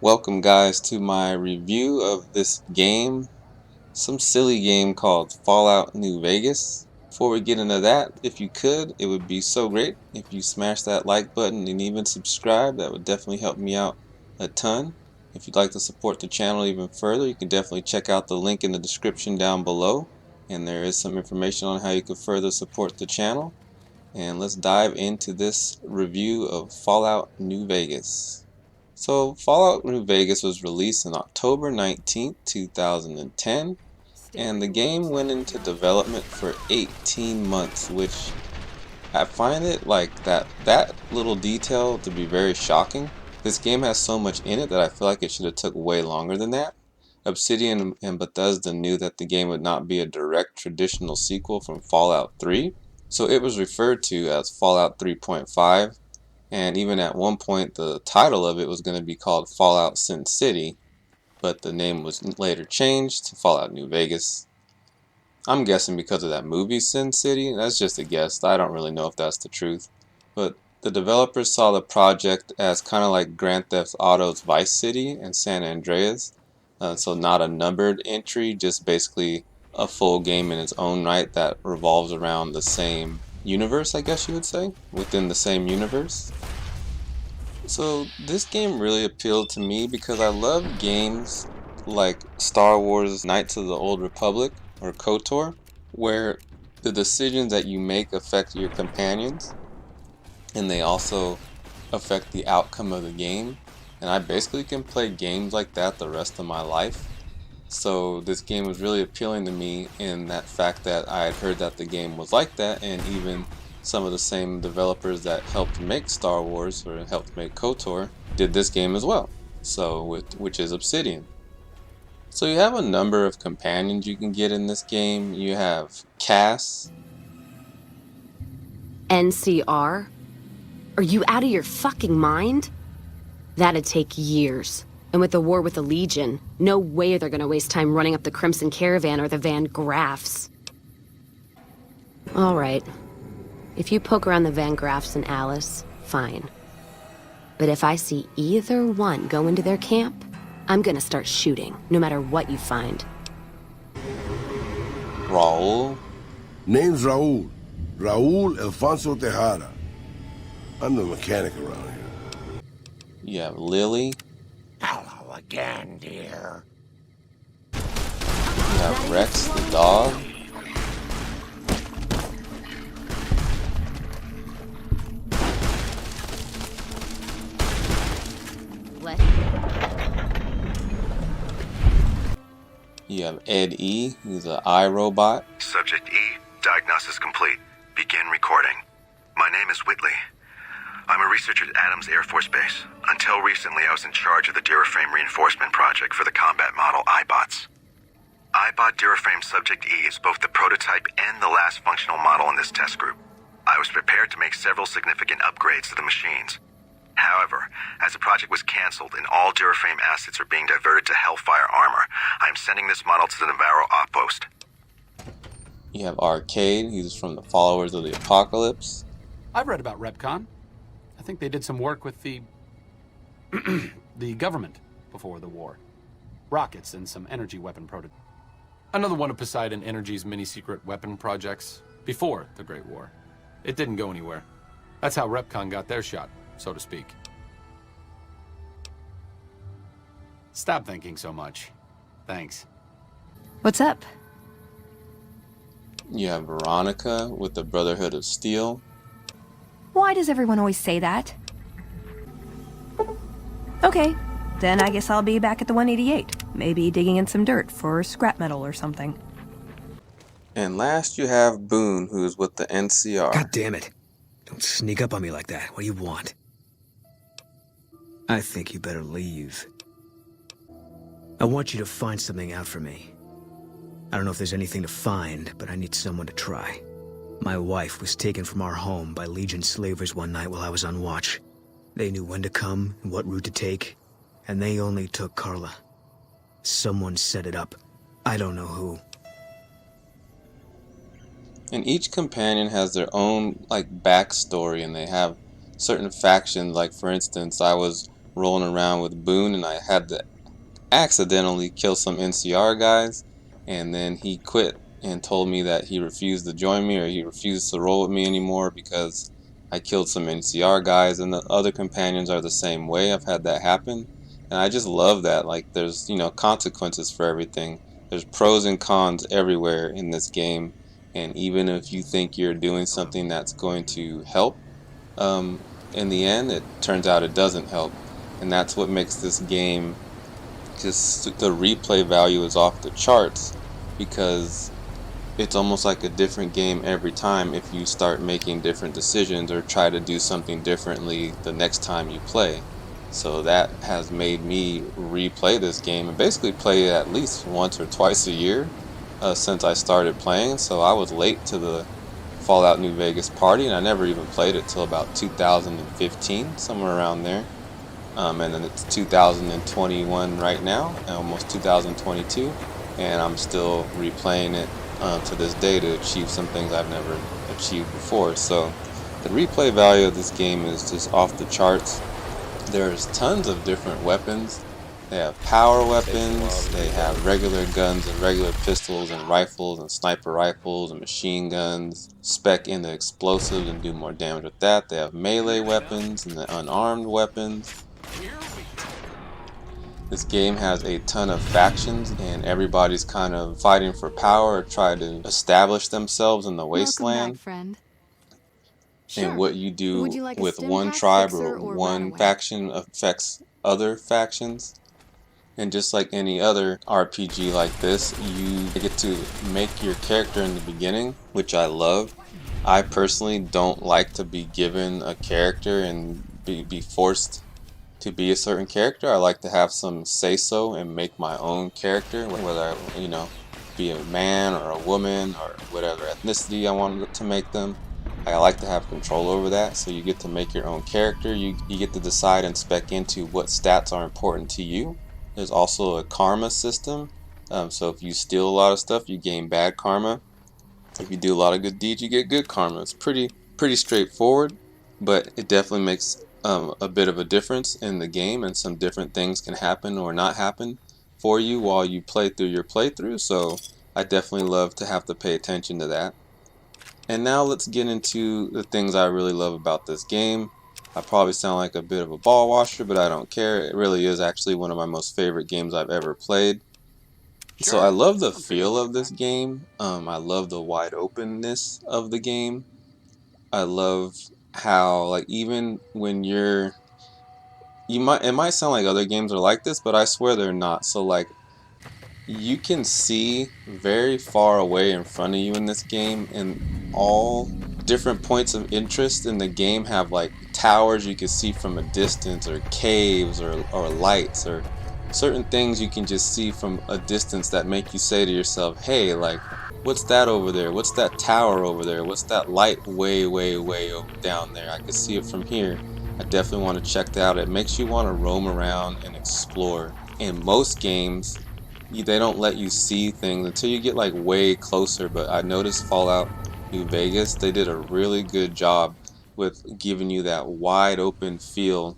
Welcome guys to my review of this game, some silly game called Fallout New Vegas. Before we get into that, if you could, it would be so great if you smash that like button and even subscribe. That would definitely help me out a ton. If you'd like to support the channel even further, you can definitely check out the link in the description down below, and there is some information on how you can further support the channel. And let's dive into this review of Fallout New Vegas. So Fallout New Vegas was released on October 19th, 2010, and the game went into development for 18 months, which I find it like that little detail to be very shocking. This game has so much in it that I feel like it should have took way longer than that. Obsidian and Bethesda knew that the game would not be a direct traditional sequel from Fallout 3, so it was referred to as Fallout 3.5, and even at one point the title of it was going to be called Fallout Sin City, but the name was later changed to Fallout New Vegas. I'm guessing because of that movie Sin City. That's just a guess. I don't really know if that's the truth. But the developers saw the project as kind of like Grand Theft Auto's Vice City and San Andreas. So not a numbered entry, just basically a full game in its own right that revolves around the same universe, I guess you would say, within the same universe. So this game really appealed to me because I love games like Star Wars Knights of the Old Republic or KOTOR, where the decisions that you make affect your companions and they also affect the outcome of the game. And I basically can play games like that the rest of my life. So this game was really appealing to me in that fact that I had heard that the game was like that, and even some of the same developers that helped make Star Wars or helped make KOTOR did this game as well, so which is Obsidian. So you have a number of companions you can get in this game. You have Cass. NCR? Are you out of your fucking mind? That'd take years. And with the war with the Legion, no way they're gonna waste time running up the Crimson Caravan or the Van Graffs. Alright. If you poke around the Van Graffs and Alice, fine. But if I see either one go into their camp, I'm gonna start shooting, no matter what you find. Raul. Name's Raul. Raul Alfonso Tejada. I'm the mechanic around here. You have Lily. Hello again, dear. You have Rex the dog. What? You have Ed E, who's an iRobot. Subject E, diagnosis complete. Begin recording. My name is Whitley. I'm a researcher at Adams Air Force Base. Until recently, I was in charge of the Duraframe reinforcement project for the combat model iBots. iBot Duraframe Subject E is both the prototype and the last functional model in this test group. I was prepared to make several significant upgrades to the machines. However, as the project was canceled and all Duraframe assets are being diverted to Hellfire armor, I am sending this model to the Navarro outpost. You have Arcade, he's from the Followers of the Apocalypse. I've read about Repcon. I think they did some work with the the government before the war. Rockets and some energy weapon prototypes. Another one of Poseidon Energy's mini-secret weapon projects before the Great War. It didn't go anywhere. That's how Repcon got their shot, so to speak. Stop thinking so much. Thanks. What's up? You have Veronica with the Brotherhood of Steel. Why does everyone always say that? Okay, then I guess I'll be back at the 188. Maybe digging in some dirt for scrap metal or something. And last you have Boone, who's with the NCR. God damn it. Don't sneak up on me like that. What do you want? I think you better leave. I want you to find something out for me. I don't know if there's anything to find, but I need someone to try. My wife was taken from our home by Legion slavers one night while I was on watch. They knew when to come and what route to take, and they only took Carla. Someone set it up. I don't know who. And each companion has their own like backstory, and they have certain factions. Like for instance, I was rolling around with Boone, and I had to accidentally kill some NCR guys, and then he quit and told me that he refused to join me, or he refused to roll with me anymore because I killed some NCR guys, and the other companions are the same way. I've had that happen, and I just love that. Like, there's, you know, consequences for everything. There's pros and cons everywhere in this game, and even if you think you're doing something that's going to help, in the end, it turns out it doesn't help, and that's what makes this game, just the replay value is off the charts, because it's almost like a different game every time if you start making different decisions or try to do something differently the next time you play. So that has made me replay this game and basically play it at least once or twice a year since I started playing. So I was late to the Fallout New Vegas party, and I never even played it till about 2015, somewhere around there. And then it's 2021 right now, almost 2022, and I'm still replaying it to this day to achieve some things I've never achieved before. So the replay value of this game is just off the charts. There's tons of different weapons. They have power weapons, they have regular guns and regular pistols and rifles and sniper rifles and machine guns, spec into explosives and do more damage with that. They have melee weapons and the unarmed weapons. This game has a ton of factions, and everybody's kind of fighting for power or trying to establish themselves in the Welcome back, wasteland. friend. And Sure. what you Would do you like a with stim one pack, tribe or fixer, or one RadAway? faction affects other factions. And just like any other RPG like this, you get to make your character in the beginning, which I love. I personally don't like to be given a character and be forced to be a certain character. I like to have some say-so and make my own character, whether I, you know, be a man or a woman or whatever ethnicity I want to make them. I like to have control over that. So you get to make your own character. You get to decide and spec into what stats are important to you. There's also a karma system. So if you steal a lot of stuff, you gain bad karma. If you do a lot of good deeds, you get good karma. It's pretty straightforward, but it definitely makes a bit of a difference in the game, and some different things can happen or not happen for you while you play through your playthrough. So I definitely love to have to pay attention to that. And now let's get into the things I really love about this game. I probably sound like a bit of a ball washer, but I don't care. It really is actually one of my most favorite games I've ever played. So I Sure. love the Sounds pretty feel of this interesting. game. I love the wide openness of the game. I love how, like, even when it might sound like other games are like this, but I swear they're not. So like, you can see very far away in front of you in this game, and all different points of interest in the game have like towers you can see from a distance, or caves, or lights, or certain things you can just see from a distance that make you say to yourself, hey, like, what's that over there? What's that tower over there? What's that light way down there? I could see it from here. I definitely want to check that out. It makes you want to roam around and explore. In most games, they don't let you see things until you get like way closer, but I noticed Fallout New Vegas, they did a really good job with giving you that wide open feel,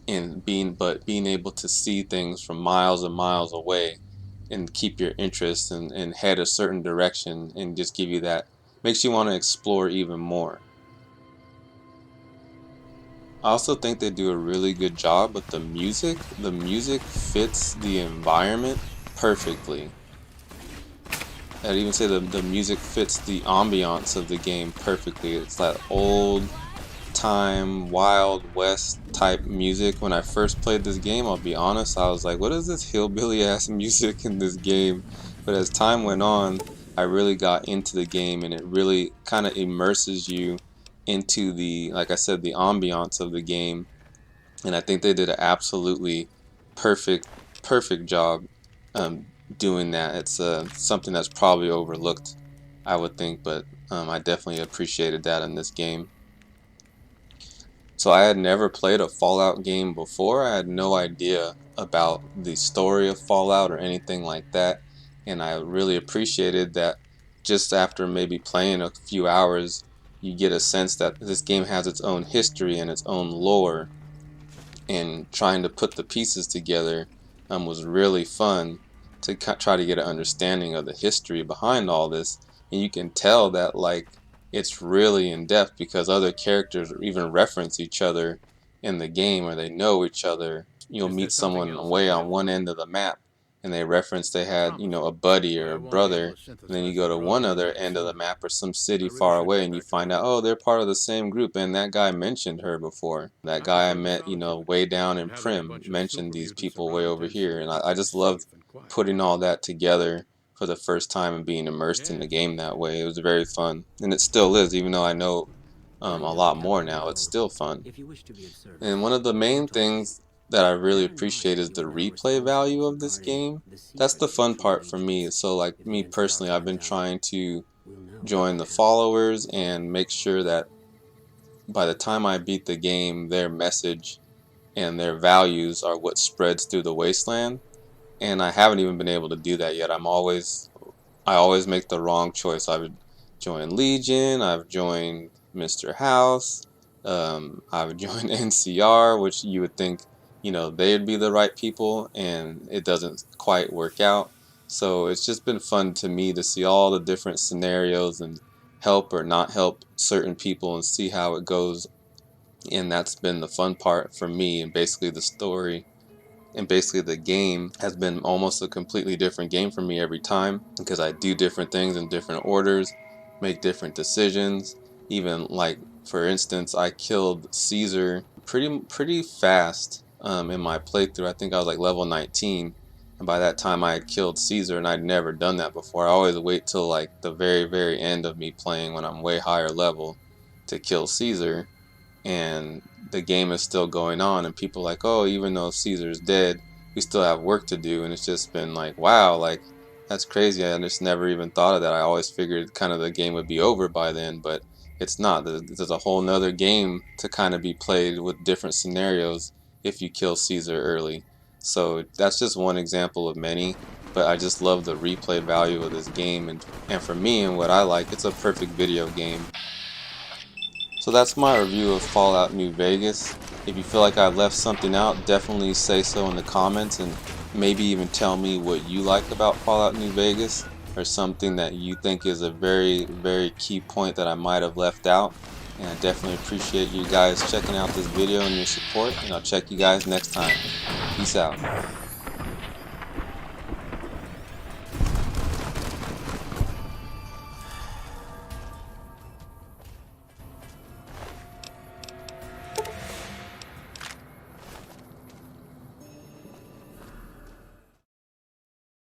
and being able to see things from miles and miles away and keep your interest and head a certain direction, and just give you that, makes you want to explore even more. I also think they do a really good job with the music. The music fits the environment perfectly. I'd even say the music fits the ambiance of the game perfectly. It's that old time, Wild West type music. When I first played this game, I'll be honest, I was like, what is this hillbilly ass music in this game? But as time went on, I really got into the game, and it really kind of immerses you into the, like I said, the ambiance of the game. And I think they did an absolutely perfect, perfect job um, doing that. It's something that's probably overlooked, I would think, but I definitely appreciated that in this game. So I had never played a Fallout game before. I had no idea about the story of Fallout or anything like that, and I really appreciated that. Just after maybe playing a few hours, you get a sense that this game has its own history and its own lore, and trying to put the pieces together was really fun to try to get an understanding of the history behind all this. And you can tell that like it's really in depth because other characters even reference each other in the game, or they know each other. You'll meet someone way on one end of the map and they reference they had, you know, a buddy or a brother, and then you go to one other end of the map or some city far away and you find out, oh, they're part of the same group, and that guy mentioned her before. That guy I met, you know, way down in Prim mentioned these people way over here. And I just loved putting all that together for the first time and being immersed in the game that way. It was very fun, and it still is, even though I know a lot more now. It's still fun. And one of the main things that I really appreciate is the replay value of this game. That's the fun part for me. So like me personally, I've been trying to join the followers and make sure that by the time I beat the game, their message and their values are what spreads through the wasteland. And I haven't even been able to do that yet. I always make the wrong choice. I've joined Legion, I've joined Mr. House, I've joined NCR, which you would think, you know, they'd be the right people, and it doesn't quite work out. So it's just been fun to me to see all the different scenarios and help or not help certain people and see how it goes. And that's been the fun part for me, and basically the story and basically the game has been almost a completely different game for me every time, because I do different things in different orders, make different decisions. Even like for instance, I killed Caesar pretty fast in my playthrough. I think I was like level 19, and by that time I had killed Caesar, and I'd never done that before. I always wait till like the very end of me playing when I'm way higher level to kill Caesar, and the game is still going on, and people are like, oh, even though Caesar's dead, we still have work to do. And it's just been like, wow, like that's crazy. I just never even thought of that. I always figured kind of the game would be over by then, but it's not. There's a whole nother game to kind of be played with different scenarios if you kill Caesar early. So that's just one example of many, but I just love the replay value of this game, and for me and what I like, it's a perfect video game. So that's my review of Fallout New Vegas. If you feel like I left something out, definitely say so in the comments, and maybe even tell me what you like about Fallout New Vegas, or something that you think is a very key point that I might have left out. And I definitely appreciate you guys checking out this video and your support, and I'll check you guys next time. Peace out.